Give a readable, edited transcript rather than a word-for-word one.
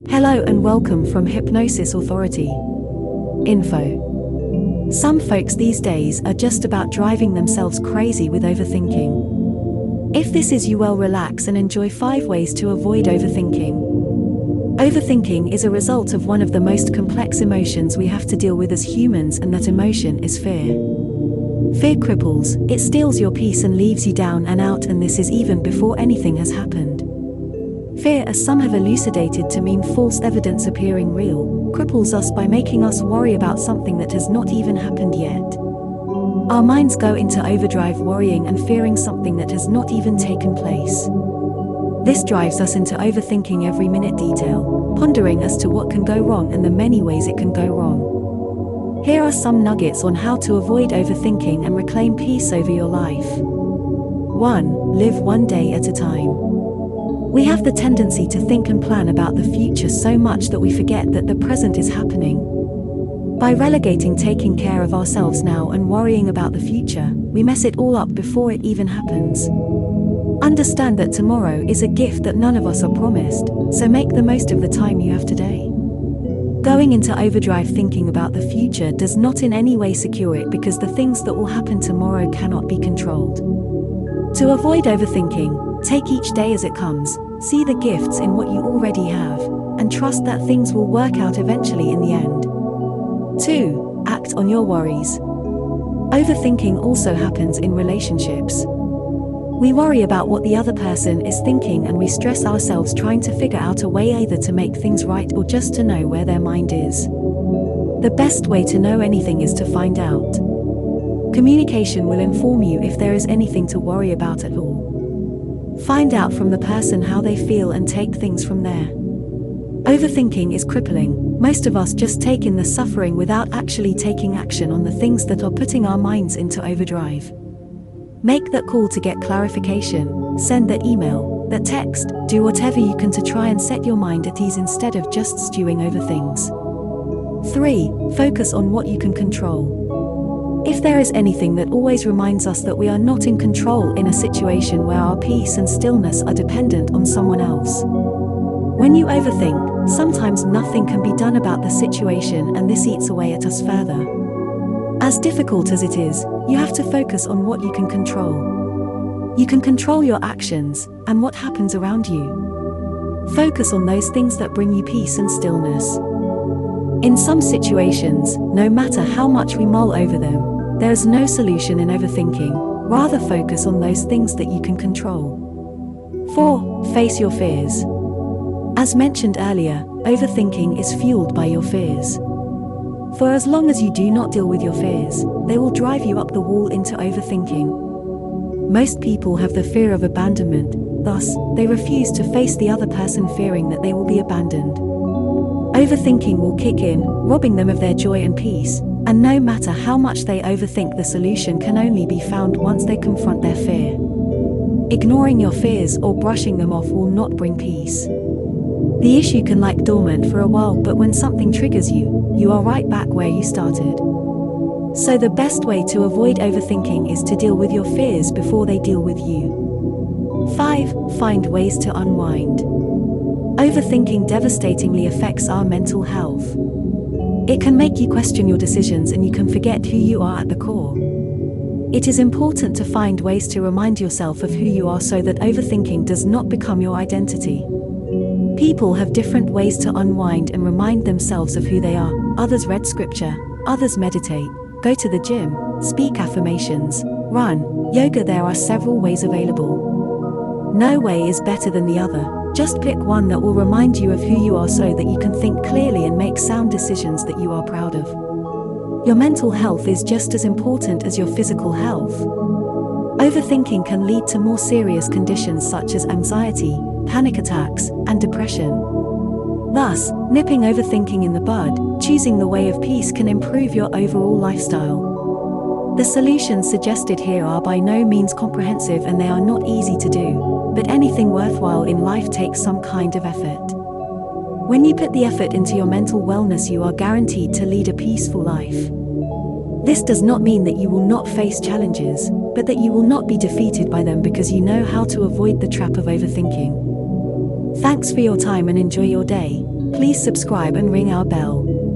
Hello and welcome from Hypnosis Authority. Info. Some folks these days are just about driving themselves crazy with overthinking. If this is you, well, relax and enjoy 5 ways to avoid overthinking. Overthinking is a result of one of the most complex emotions we have to deal with as humans, and that emotion is fear. Fear cripples, it steals your peace and leaves you down and out, and this is even before anything has happened. Fear, as some have elucidated to mean false evidence appearing real, cripples us by making us worry about something that has not even happened yet. Our minds go into overdrive worrying and fearing something that has not even taken place. This drives us into overthinking every minute detail, pondering as to what can go wrong and the many ways it can go wrong. Here are some nuggets on how to avoid overthinking and reclaim peace over your life. 1. Live one day at a time. We have the tendency to think and plan about the future so much that we forget that the present is happening. By relegating taking care of ourselves now and worrying about the future, we mess it all up before it even happens. Understand that tomorrow is a gift that none of us are promised, so make the most of the time you have today. Going into overdrive thinking about the future does not in any way secure it, because the things that will happen tomorrow cannot be controlled. To avoid overthinking, take each day as it comes, see the gifts in what you already have, and trust that things will work out eventually in the end. 2. Act on your worries. Overthinking also happens in relationships. We worry about what the other person is thinking, and we stress ourselves trying to figure out a way either to make things right or just to know where their mind is. The best way to know anything is to find out. Communication will inform you if there is anything to worry about at all. Find out from the person how they feel and take things from there. Overthinking is crippling. Most of us just take in the suffering without actually taking action on the things that are putting our minds into overdrive. Make that call to get clarification, send the email, that text, do whatever you can to try and set your mind at ease instead of just stewing over things. 3. Focus on what you can control. If there is anything that always reminds us that we are not in control in a situation where our peace and stillness are dependent on someone else. When you overthink, sometimes nothing can be done about the situation, and this eats away at us further. As difficult as it is, you have to focus on what you can control. You can control your actions and what happens around you. Focus on those things that bring you peace and stillness. In some situations, no matter how much we mull over them, there is no solution in overthinking. Rather, focus on those things that you can control. 4. Face your fears. As mentioned earlier, overthinking is fueled by your fears. For as long as you do not deal with your fears, they will drive you up the wall into overthinking. Most people have the fear of abandonment, thus, they refuse to face the other person, fearing that they will be abandoned. Overthinking will kick in, robbing them of their joy and peace, and no matter how much they overthink, the solution can only be found once they confront their fear. Ignoring your fears or brushing them off will not bring peace. The issue can lie dormant for a while, but when something triggers you, you are right back where you started. So the best way to avoid overthinking is to deal with your fears before they deal with you. 5. Find ways to unwind. Overthinking devastatingly affects our mental health. It can make you question your decisions, and you can forget who you are at the core. It is important to find ways to remind yourself of who you are so that overthinking does not become your identity. People have different ways to unwind and remind themselves of who they are. Others read scripture, others meditate, go to the gym, speak affirmations, run, yoga. There are several ways available. No way is better than the other. Just pick one that will remind you of who you are so that you can think clearly and make sound decisions that you are proud of. Your mental health is just as important as your physical health. Overthinking can lead to more serious conditions such as anxiety, panic attacks, and depression. Thus, nipping overthinking in the bud, choosing the way of peace, can improve your overall lifestyle. The solutions suggested here are by no means comprehensive, and they are not easy to do, but anything worthwhile in life takes some kind of effort. When you put the effort into your mental wellness, you are guaranteed to lead a peaceful life. This does not mean that you will not face challenges, but that you will not be defeated by them because you know how to avoid the trap of overthinking. Thanks for your time and enjoy your day. Please subscribe and ring our bell.